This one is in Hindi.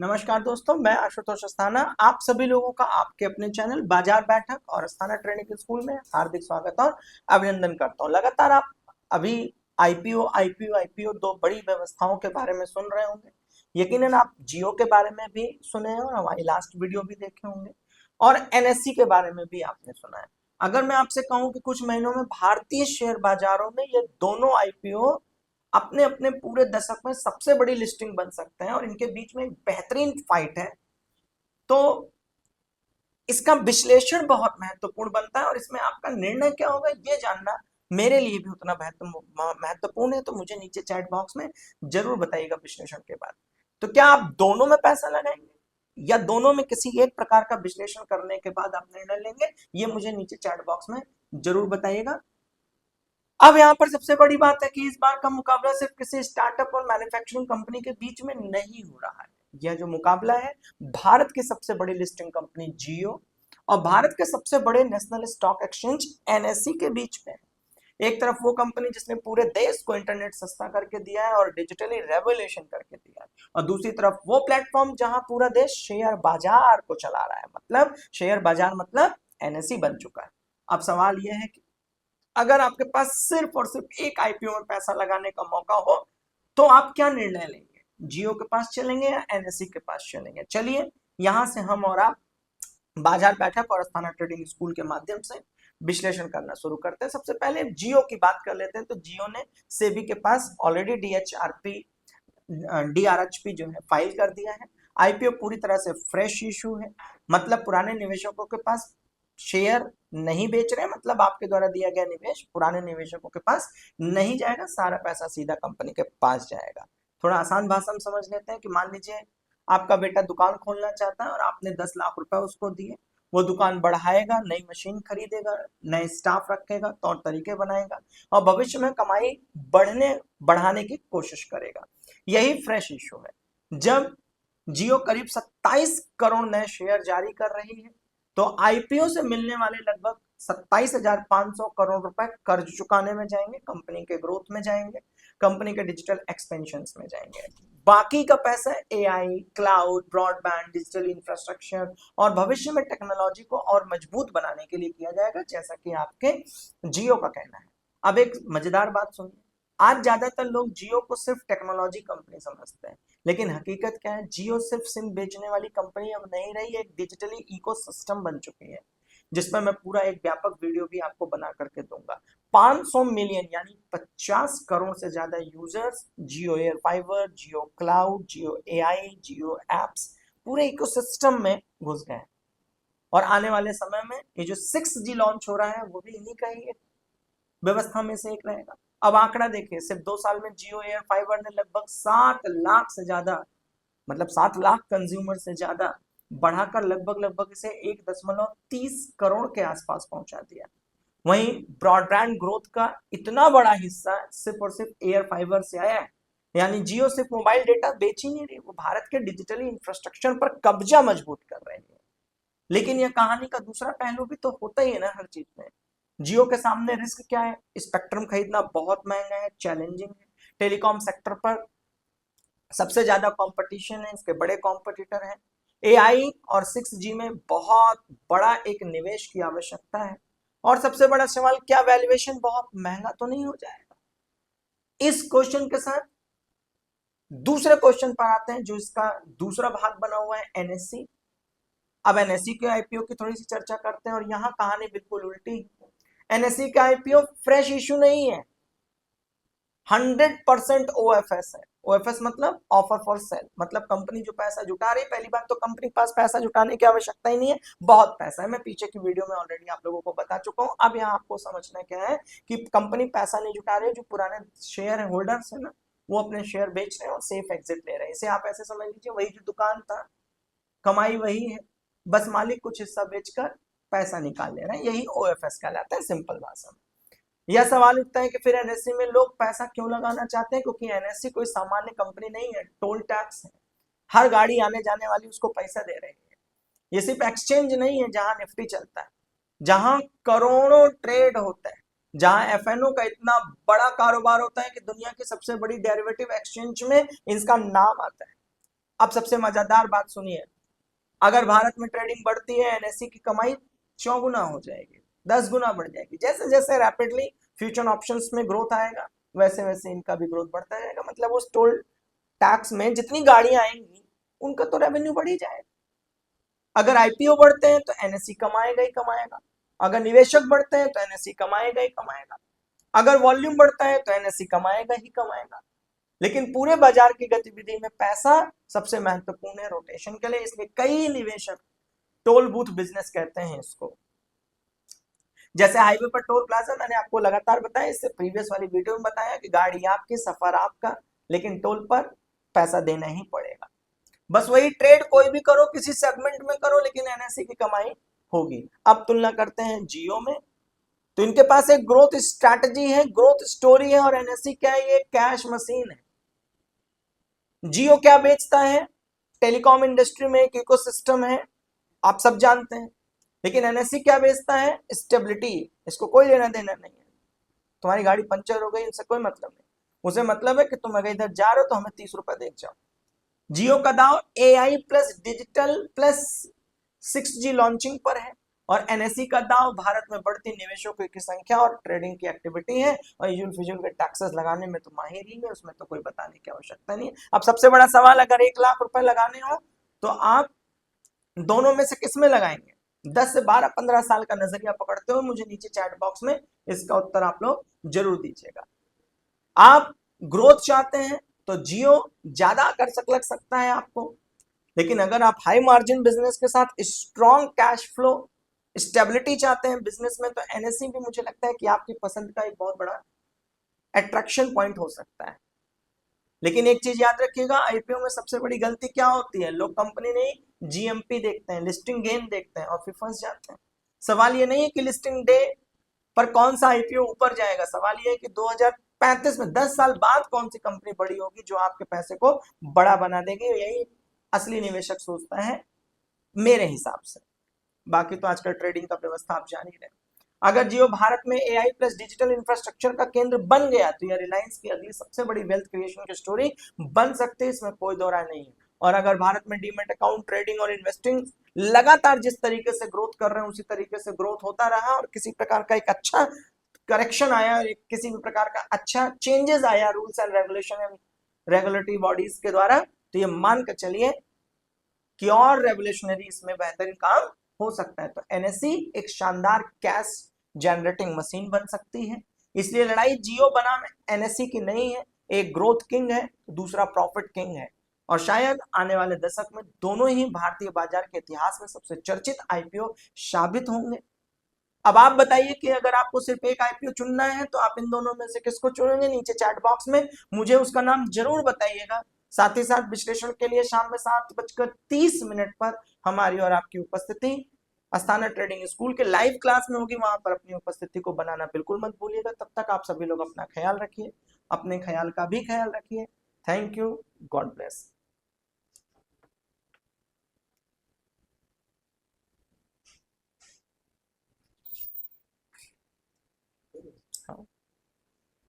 नमस्कार दोस्तों, मैं आशुतोष अस्थाना आप सभी लोगों का आपके अपने चैनल बाजार बैठक और अस्थाना ट्रेनिंग स्कूल में हार्दिक स्वागत और अभिनंदन करता हूं। लगातार आप अभी आईपीओ दो बड़ी व्यवस्थाओं के बारे में सुन रहे होंगे। यकीनन आप जियो के बारे में भी सुने हैं और हमारी लास्ट वीडियो भी देखे होंगे और एनएससी के बारे में भी आपने सुना है। अगर मैं आपसे कहूं कि कुछ महीनों में भारतीय शेयर बाजारों में ये दोनों आईपीओ अपने अपने पूरे दशक में सबसे बड़ी लिस्टिंग बन सकते हैं और इनके बीच में एक बेहतरीन फाइट है। तो इसका विश्लेषण बहुत महत्वपूर्ण बनता है और इसमें आपका निर्णय क्या होगा ये जानना मेरे लिए भी उतना महत्वपूर्ण है। तो मुझे नीचे चैट बॉक्स में जरूर बताइएगा विश्लेषण के बाद। तो क्या आप दोनों में पैसा लगाएंगे या दोनों में किसी एक प्रकार का विश्लेषण करने के बाद आप निर्णय लेंगे, ये मुझे नीचे चैट बॉक्स में जरूर बताइएगा। अब यहाँ पर सबसे बड़ी बात है कि इस बार का मुकाबला सिर्फ किसी स्टार्टअप और मैन्युफैक्चरिंग कंपनी के बीच में नहीं हो रहा है। यह जो मुकाबला है भारत की सबसे बड़ी लिस्टिंग कंपनी जियो और भारत के सबसे बड़े नेशनल स्टॉक एक्सचेंज एनएससी के बीच में है। एक तरफ वो कंपनी जिसने पूरे देश को इंटरनेट सस्ता करके दिया है और डिजिटली रेवोल्यूशन करके दिया है, और दूसरी तरफ वो प्लेटफॉर्म जहां पूरा देश शेयर बाजार को चला रहा है। मतलब शेयर बाजार मतलब एनएससी बन चुका है। अब सवाल यह है कि अगर आपके पास सिर्फ और सिर्फ एक आईपीओ में पैसा लगाने का मौका हो तो आप क्या निर्णय लेंगे? जियो के पास चलेंगे या एनएससी के पास चलेंगे? चलिए यहां से हम और आप बाजार बैठक और अस्थाना ट्रेडिंग स्कूल के माध्यम से विश्लेषण करना शुरू करते हैं। सबसे पहले जियो की बात कर लेते हैं। तो जियो ने सेबी के पास ऑलरेडी डीआरएचपी जो है फाइल कर दिया है। आईपीओ पूरी तरह से फ्रेश इशू है, मतलब पुराने निवेशकों के पास शेयर नहीं बेच रहे, मतलब आपके द्वारा दिया गया निवेश पुराने निवेशकों के पास नहीं जाएगा, सारा पैसा सीधा कंपनी के पास जाएगा। थोड़ा आसान भाषा में समझ लेते हैं कि मान लीजिए आपका बेटा दुकान खोलना चाहता है और आपने 10 लाख रुपए उसको दिए। वो दुकान बढ़ाएगा, नई मशीन खरीदेगा, नए स्टाफ रखेगा, तौर तरीके बनाएगा और भविष्य में कमाई बढ़ाने की कोशिश करेगा। यही फ्रेश इशू है। जब जियो करीब 27 करोड़ नए शेयर जारी कर रही है तो आईपीओ से मिलने वाले लगभग 27,500 करोड़ रुपए कर्ज चुकाने में जाएंगे, कंपनी के ग्रोथ में जाएंगे, कंपनी के डिजिटल एक्सपेंशन में जाएंगे। बाकी का पैसा AI, cloud, broadband, digital infrastructure और भविष्य में टेक्नोलॉजी को और मजबूत बनाने के लिए किया जाएगा, जैसा कि आपके जियो का कहना है। अब एक मजेदार बात सुनिए। आज ज्यादातर लोग जियो को सिर्फ टेक्नोलॉजी कंपनी समझते हैं, लेकिन हकीकत क्या है? जियो सिर्फ सिम बेचने वाली कंपनी अब नहीं रही, एक डिजिटली इकोसिस्टम बन चुकी है, जिसमें मैं पूरा एक व्यापक वीडियो भी आपको बना करके दूंगा। 500 मिलियन यानी 50 करोड़ से ज्यादा यूजर्स जियो एयर फाइबर, जियो क्लाउड, जियो एआई, जियो एप्स पूरे इकोसिस्टम में घुस गए हैं। और आने वाले समय में ये जो 6G लॉन्च हो रहा है वो भी इन्हीं का ही एक व्यवस्था में से एक रहेगा। अब आंकड़ा देखिए, सिर्फ 2 साल में जियो एयर फाइबर ने लगभग 7 लाख से ज्यादा, मतलब 7 लाख कंज्यूमर से ज्यादा बढ़ाकर लगभग लगभग इसे 1.30 करोड़ के आसपास पहुंचा दिया। वहीं ब्रॉडबैंड ग्रोथ का इतना बड़ा हिस्सा सिर्फ और सिर्फ एयर फाइबर से आया है। यानी जियो सिर्फ मोबाइल डेटा बेच ही नहीं रही, वो भारत के डिजिटली इंफ्रास्ट्रक्चर पर कब्जा मजबूत कर रही है। लेकिन यह कहानी का दूसरा पहलू भी तो होता ही है ना हर चीज में। जियो के सामने रिस्क क्या है? स्पेक्ट्रम खरीदना बहुत महंगा है, चैलेंजिंग है। टेलीकॉम सेक्टर पर सबसे ज्यादा कंपटीशन है, इसके बड़े कॉम्पिटिटर हैं। एआई और 6G में बहुत बड़ा एक निवेश की आवश्यकता है। और सबसे बड़ा सवाल, क्या वैल्यूएशन बहुत महंगा तो नहीं हो जाएगा? इस क्वेश्चन के साथ दूसरे क्वेश्चन पर आते हैं, जो इसका दूसरा भाग बना हुआ है, एनएससी। अब एनएससी के आईपीओ की थोड़ी सी चर्चा करते हैं और यहां कहानी बिल्कुल उल्टी। एनएससी का आईपीओ फ्रेश इशू नहीं है, 100% ओएफएस है। ओएफएस मतलब ऑफर फॉर सेल, मतलब कंपनी जो पैसा जुटा रही है। पहली बात तो कंपनी के पास पैसा जुटाने की आवश्यकता ही नहीं है, बहुत पैसा है। मैं पीछे की वीडियो में ऑलरेडी आप लोगों को बता चुका हूं। अब यहाँ आपको समझना क्या है कि कंपनी पैसा नहीं जुटा रही है, जो पुराने शेयर होल्डर्स है ना, वो अपने शेयर बेच रहे हैं और सेफ एग्जिट ले रहे हैं। इसे आप ऐसे समझ लीजिए, वही जो दुकान था, कमाई वही है, बस मालिक कुछ हिस्सा बेचकर पैसा निकाल ले रहा है। यही ओएफएस कहलाता है सिंपल भाषा में। यह सवाल उठता है कि फिर एनएससी में लोग पैसा क्यों लगाना चाहते हैं? क्योंकि एनएससी कोई सामान्य कंपनी नहीं है, टोल टैक्स है, हर गाड़ी आने जाने वाली उसको पैसा दे रही है। ये सिर्फ एक्सचेंज नहीं है जहां निफ्टी चलता है, जहां करोड़ों ट्रेड होता है, जहां एफएनओ का इतना बड़ा कारोबार होता है कि दुनिया की सबसे बड़ी डेरिवेटिव एक्सचेंज में इसका नाम आता है। अब सबसे मजेदार बात सुनिए, अगर भारत में ट्रेडिंग बढ़ती है एनएससी की कमाई 4 गुना हो जाएगी, 10 गुना बढ़ जाएगी। जैसे जैसे रैपिडली फ्यूचर ऑप्शंस में ग्रोथ आएगा वैसे वैसे इनका भी ग्रोथ बढ़ता जाएगा। मतलब उस टोल टैक्स में जितनी गाड़ियां आएंगी उनका तो रेवेन्यू बढ़ ही जाएगा। अगर आईपीओ बढ़ते हैं तो एनएससी कमाएगा ही कमाएगा, अगर निवेशक बढ़ते हैं तो एनएससी कमाएगा ही कमाएगा, अगर वॉल्यूम बढ़ता है तो एनएससी कमाएगा ही कमाएगा। लेकिन पूरे बाजार की गतिविधि में पैसा सबसे महत्वपूर्ण है रोटेशन के लिए, इसलिए कई निवेशक टोल बूथ बिजनेस कहते हैं इसको। जैसे हाईवे पर टोल प्लाजा, मैंने आपको लगातार बताया, इससे प्रीवियस वाली वीडियो में बताया कि गाड़ी आपकी, सफर आपका, लेकिन टोल पर पैसा देना ही पड़ेगा। बस वही ट्रेड कोई भी करो, किसी सेगमेंट में करो, लेकिन एनएससी की कमाई होगी। अब तुलना करते हैं जियो में, तो इनके पास एक ग्रोथ स्ट्रैटेजी है, ग्रोथ स्टोरी है, और एनएससी क्या है, ये कैश मशीन है। जियो क्या बेचता है, टेलीकॉम इंडस्ट्री में एक इकोसिस्टम है, आप सब जानते हैं। लेकिन एनएससी क्या बेचता है, स्टेबिलिटी, इसको कोई लेना देना नहीं है। तुम्हारी गाड़ी पंचर हो गई, इनसे कोई मतलब नहीं, उसे मतलब है कि तुम अगर इधर जा रहे हो तो हमें 30 रुपए दे जाओ। जियो का दाव AI plus digital plus 6G launching पर है, और एनएससी का दाव भारत में बढ़ती निवेशकों की संख्या और ट्रेडिंग की एक्टिविटी है, और यूल फिजूल के टैक्सेस लगाने में तो माहिर ही है, उसमें तो कोई बताने की आवश्यकता नहीं है। अब सबसे बड़ा सवाल, अगर 1 लाख रुपए लगाने हो तो आप दोनों में से किस में लगाएंगे? 10 से 12 15 साल का नजरिया पकड़ते हो, मुझे नीचे चैट बॉक्स में इसका उत्तर आप लोग जरूर दीजिएगा। आप ग्रोथ चाहते हैं तो जियो ज्यादा आकर्षक लग सकता है आपको, लेकिन अगर आप हाई मार्जिन बिजनेस के साथ स्ट्रॉन्ग कैश फ्लो स्टेबिलिटी चाहते हैं बिजनेस में, तो एनएससी भी मुझे लगता है कि आपकी पसंद का एक बहुत बड़ा अट्रैक्शन पॉइंट हो सकता है। लेकिन एक चीज याद रखिएगा, आईपीओ में सबसे बड़ी गलती क्या होती है, लोग कंपनी नहीं जीएमपी देखते हैं, लिस्टिंग गेन देखते हैं, और फिर फंस जाते हैं। सवाल ये नहीं है कि लिस्टिंग डे पर कौन सा आईपीओ ऊपर जाएगा, सवाल ये है कि 2035 में 10 साल बाद कौन सी कंपनी बड़ी होगी जो आपके पैसे को बड़ा बना देगी। यही असली निवेशक सोचता है मेरे हिसाब से। बाकी तो आजकल ट्रेडिंग का व्यवस्था आप जान ही रहे। अगर जियो भारत में एआई प्लस डिजिटल इंफ्रास्ट्रक्चर का केंद्र बन गया तो यह रिलायंस की अगली सबसे बड़ी वेल्थ क्रिएशन की स्टोरी बन सकती है, इसमें कोई दो राय नहीं है। और अगर भारत में डीमेट अकाउंट, ट्रेडिंग और इन्वेस्टिंग लगातार जिस तरीके से ग्रोथ कर रहे हैं उसी तरीके से ग्रोथ होता रहा, और किसी प्रकार का एक अच्छा करेक्शन आया, किसी भी प्रकार का अच्छा चेंजेस आया rules and regulation and regulatory bodies के द्वारा, तो ये मान कर चलिए कि और रेवोल्यूशनरी इसमें बेहतरीन काम हो सकता है। तो एनएससी एक शानदार कैश जनरेटिंग मशीन बन सकती है, इसलिए लड़ाई जियो बनाम एनएससी की नहीं है, एक ग्रोथ किंग है, दूसरा प्रॉफिट किंग है, और शायद आने वाले दशक में दोनों ही भारतीय बाजार के इतिहास में सबसे चर्चित आईपीओ साबित होंगे। अब आप बताइए कि अगर आपको सिर्फ एक आईपीओ चुनना है तो आप इन दोनों में से किसको चुनेंगे? नीचे चैट बॉक्स में मुझे उसका नाम जरूर बताइएगा। साथ ही साथ विश्लेषण के लिए शाम में 7:30 पर हमारी और आपकी उपस्थिति अस्थाना ट्रेडिंग स्कूल के लाइव क्लास में होगी, वहां पर अपनी उपस्थिति को बनाना बिल्कुल मत भूलिएगा। तब तक आप सभी लोग अपना ख्याल रखिए, अपने ख्याल का भी ख्याल रखिए। Thank you, God bless.